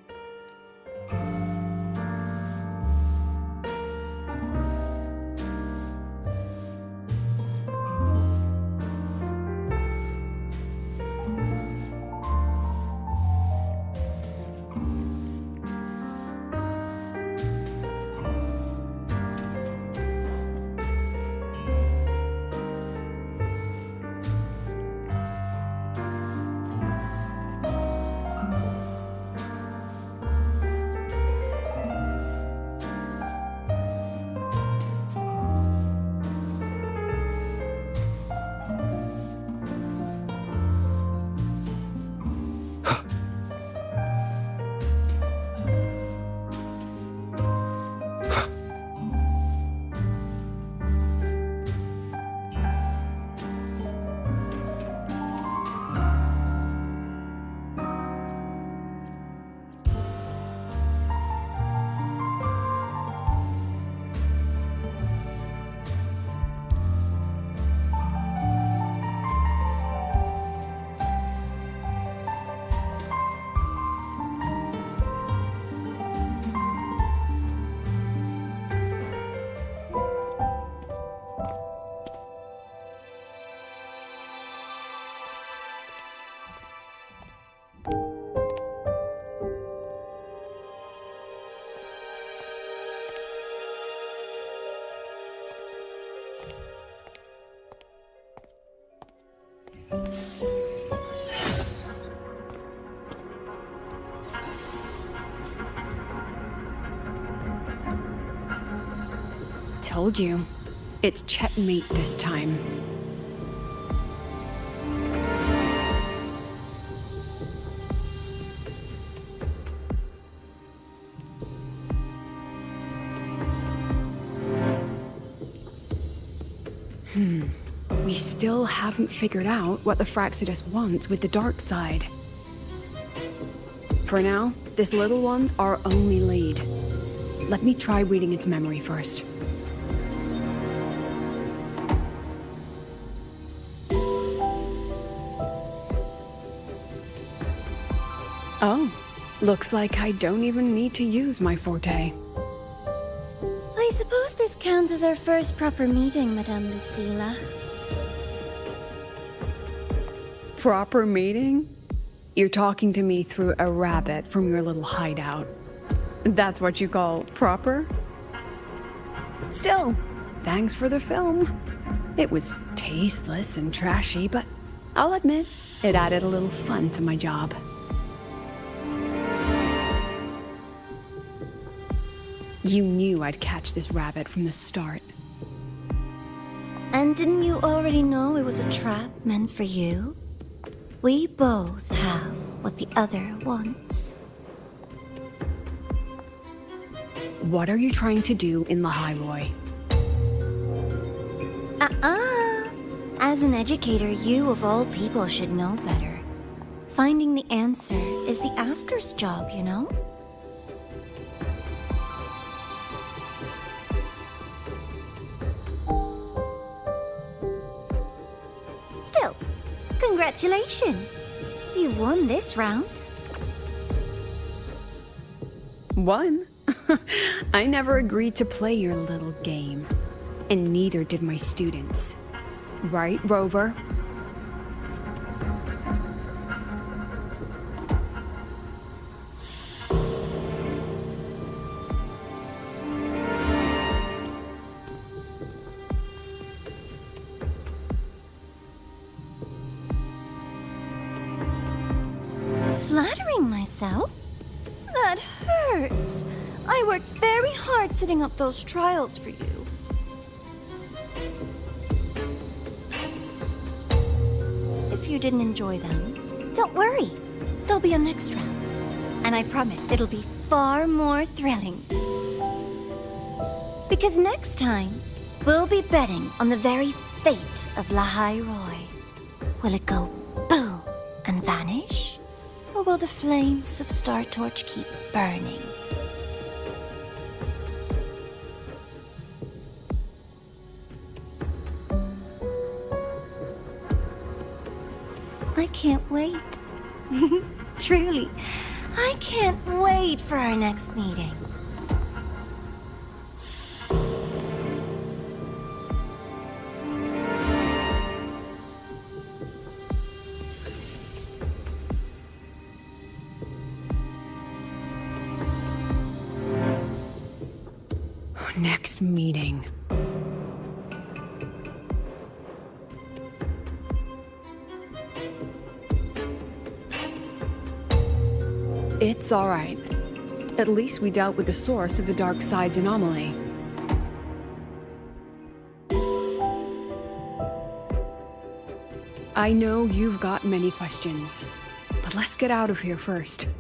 Told you. It's checkmate this time. We still haven't figured out what the Fraxidus wants with the dark side. For now, this little one's our only lead. Let me try reading its memory first. Oh, looks like I don't even need to use my forte. I suppose this counts as our first proper meeting, Madame Lucilla. Proper meeting? You're talking to me through a rabbit from your little hideout. That's what you call proper? Still, thanks for the film. It was tasteless and trashy, but I'll admit, it added a little fun to my job. You knew I'd catch this rabbit from the start. And didn't you already know it was a trap meant for you? We both have what the other wants. What are you trying to do in Lahairoi? As an educator, you of all people should know better. Finding the answer is the asker's job, you know? Still, congratulations! You won this round. Won? I never agreed to play your little game. And neither did my students. Right, Rover? Flattering myself? That hurts. I worked very hard setting up those trials for you. If you didn't enjoy them, don't worry. There'll be a next round. And I promise it'll be far more thrilling. Because next time, we'll be betting on the very fate of Lahairoi. Will it go boom and vanish? Or will the flames of Star Torch keep burning? I can't wait. Truly, I can't wait for our next meeting. Next meeting. It's all right. At least we dealt with the source of the dark side's anomaly. I know you've got many questions, but let's get out of here first.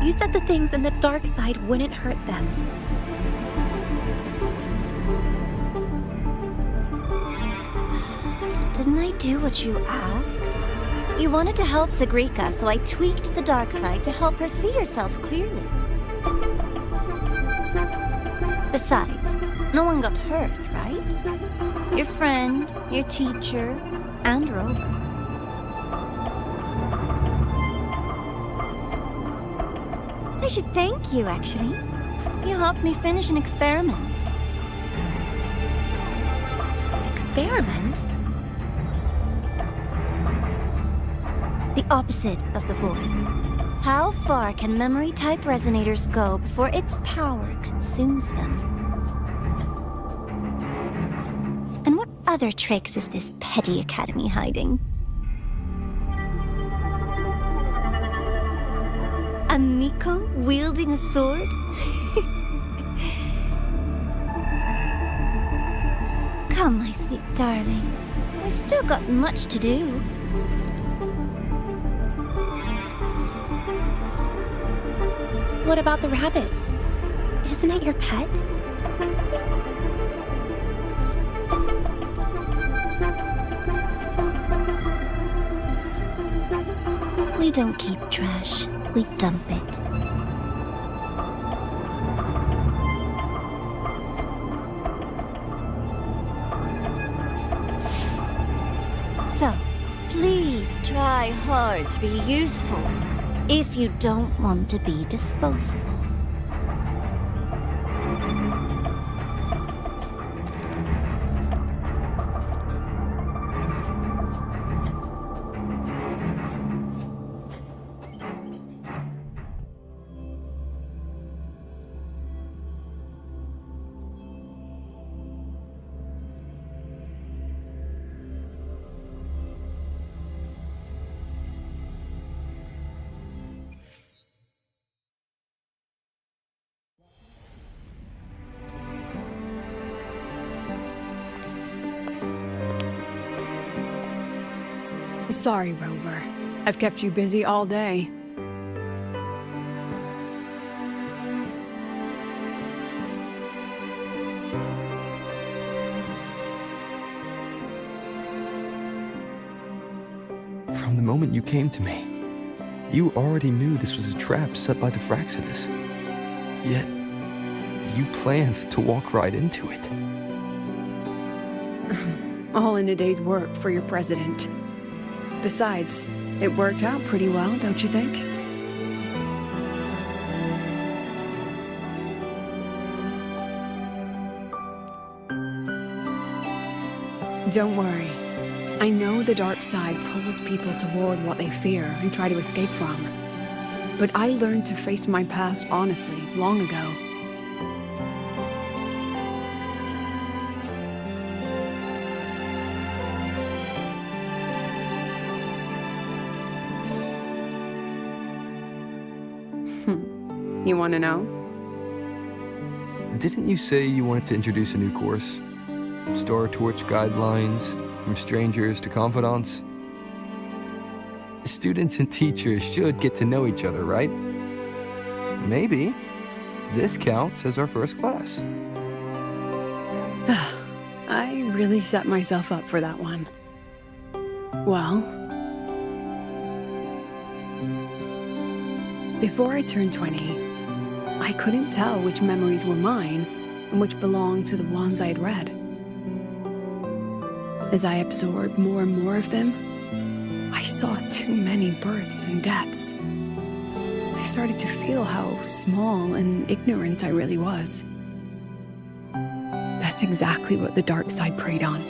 You said the things in the dark side wouldn't hurt them. Didn't I do what you asked? You wanted to help Sagrika, so I tweaked the dark side to help her see herself clearly. Besides, no one got hurt, right? Your friend, your teacher, and Rover. I should thank you, actually. You helped me finish an experiment. Experiment? The opposite of the void. How far can memory-type resonators go before its power consumes them? And what other tricks is this petty academy hiding? A Miko wielding a sword? Come, my sweet darling. We've still got much to do. What about the rabbit? Isn't it your pet? We don't keep trash, we dump it. So, please try hard to be useful if you don't want to be disposable. Sorry, Rover. I've kept you busy all day. From the moment you came to me, you already knew this was a trap set by the Fraxinus. Yet, you planned to walk right into it. All in a day's work for your president. Besides, it worked out pretty well, don't you think? Don't worry. I know the dark side pulls people toward what they fear and try to escape from. But I learned to face my past honestly long ago. You want to know? Didn't you say you wanted to introduce a new course? Star Torch guidelines, from strangers to confidants? Students and teachers should get to know each other, right? Maybe this counts as our first class. I really set myself up for that one. Well, before I turned 20, I couldn't tell which memories were mine and which belonged to the ones I had read. As I absorbed more and more of them, I saw too many births and deaths. I started to feel how small and ignorant I really was. That's exactly what the dark side preyed on.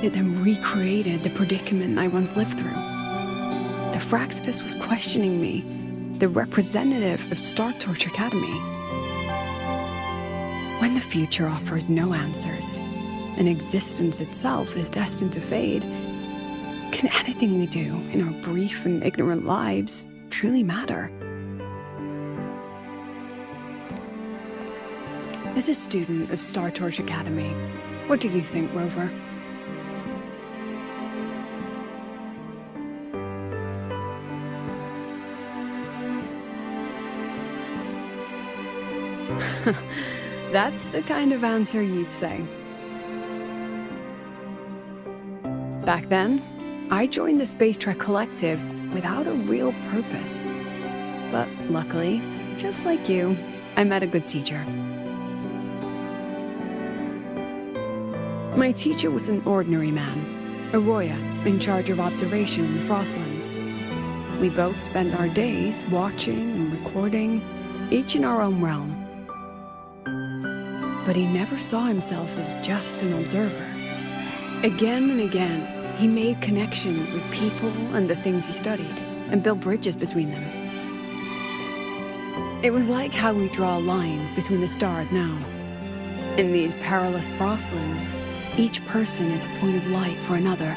It then recreated the predicament I once lived through. The Fraxinus was questioning me, the representative of Star Torch Academy. When the future offers no answers, and existence itself is destined to fade, can anything we do in our brief and ignorant lives truly matter? As a student of Star Torch Academy, what do you think, Rover? That's the kind of answer you'd say. Back then, I joined the Space Trek Collective without a real purpose. But luckily, just like you, I met a good teacher. My teacher was an ordinary man, Arroya, in charge of observation in the Frostlands. We both spent our days watching and recording, each in our own realm. But he never saw himself as just an observer. Again and again, he made connections with people and the things he studied, and built bridges between them. It was like how we draw lines between the stars now. In these perilous Frostlands, each person is a point of light for another.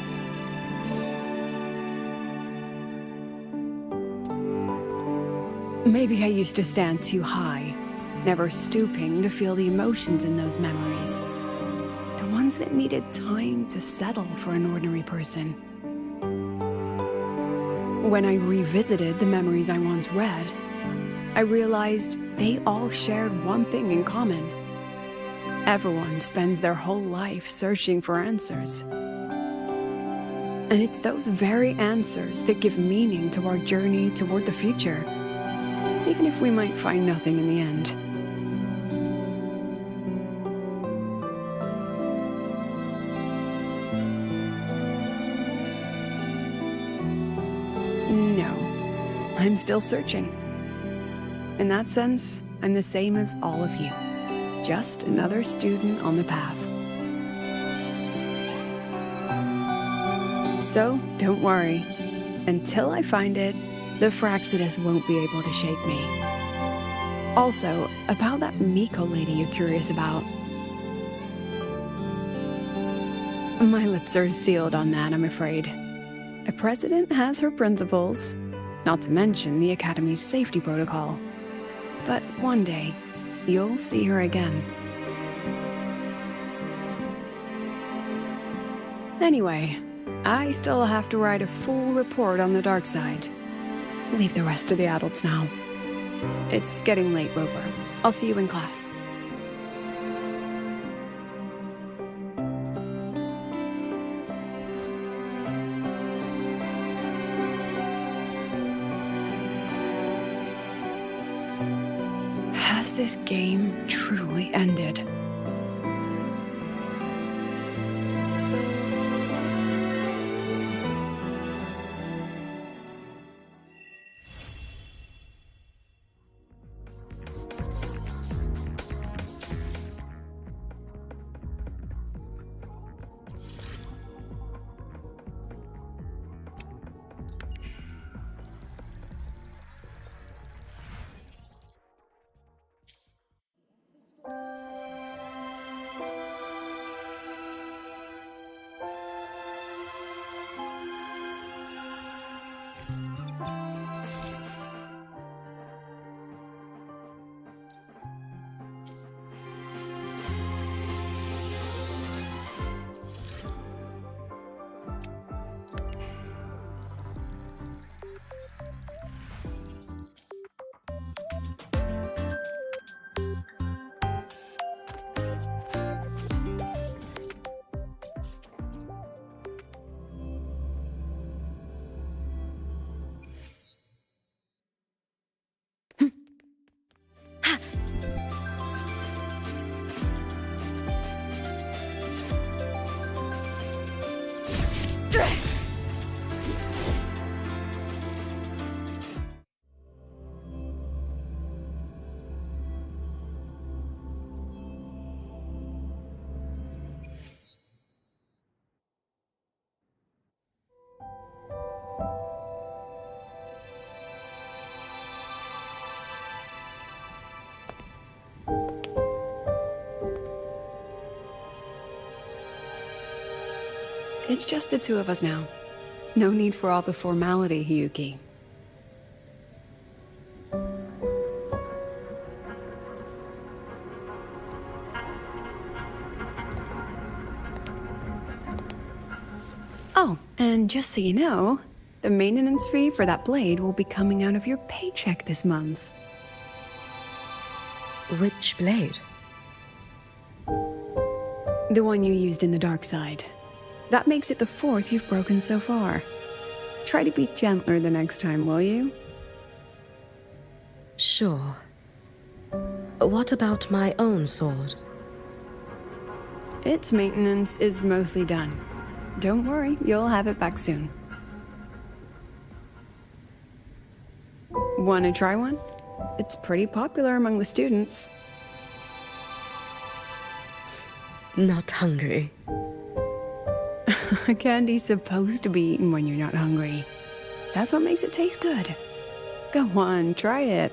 Maybe I used to stand too high, never stooping to feel the emotions in those memories. The ones that needed time to settle for an ordinary person. When I revisited the memories I once read, I realized they all shared one thing in common. Everyone spends their whole life searching for answers. And it's those very answers that give meaning to our journey toward the future, even if we might find nothing in the end. No, I'm still searching. In that sense, I'm the same as all of you. Just another student on the path. So, don't worry. Until I find it, the Fraxidus won't be able to shake me. Also, about that Miko lady you're curious about. My lips are sealed on that, I'm afraid. A president has her principles, not to mention the Academy's safety protocol. But one day, you'll see her again. Anyway, I still have to write a full report on the dark side. Leave the rest to the adults now. It's getting late, Rover. I'll see you in class. Has this game truly ended? It's just the two of us now. No need for all the formality, Hiyuki. Oh, and just so you know, the maintenance fee for that blade will be coming out of your paycheck this month. Which blade? The one you used in the dark side. That makes it the fourth you've broken so far. Try to be gentler the next time, will you? Sure. What about my own sword? Its maintenance is mostly done. Don't worry, you'll have it back soon. Wanna try one? It's pretty popular among the students. Not hungry. Candy's supposed to be eaten when you're not hungry. That's what makes it taste good. Go on, try it.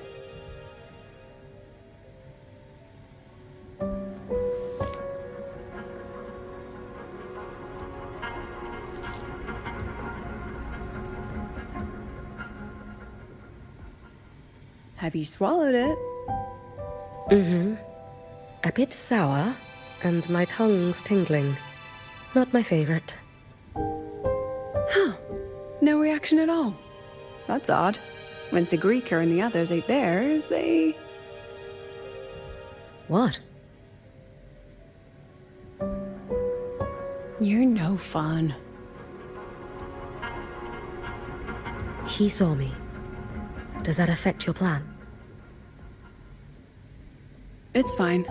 Have you swallowed it? Mm-hmm. A bit sour, and my tongue's tingling. Not my favorite. Huh. No reaction at all. That's odd. When Sigrika and the others ate theirs, they... What? You're no fun. He saw me. Does that affect your plan? It's fine.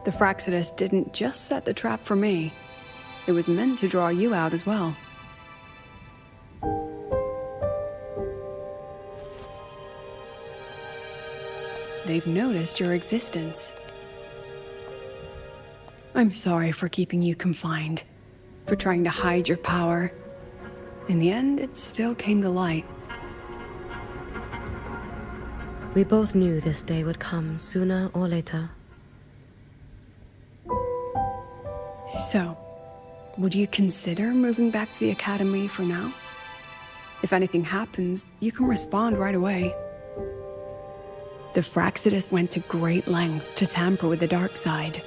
The Fraxidus didn't just set the trap for me. It was meant to draw you out as well. They've noticed your existence. I'm sorry for keeping you confined, for trying to hide your power. In the end, it still came to light. We both knew this day would come sooner or later. So, would you consider moving back to the Academy for now? If anything happens, you can respond right away. The Fraxidus went to great lengths to tamper with the dark side,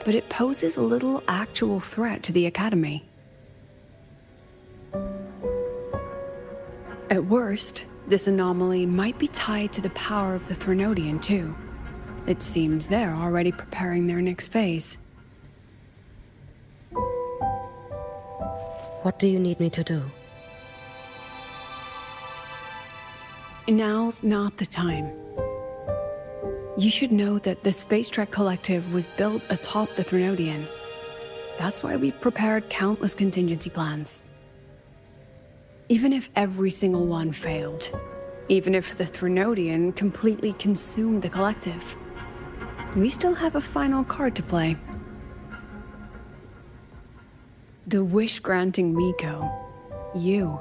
but it poses a little actual threat to the Academy. At worst, this anomaly might be tied to the power of the Threnodian too. It seems they're already preparing their next phase. What do you need me to do? Now's not the time. You should know that the Space Trek Collective was built atop the Threnodian. That's why we've prepared countless contingency plans. Even if every single one failed, even if the Threnodian completely consumed the Collective, we still have a final card to play. The wish-granting Miko. You.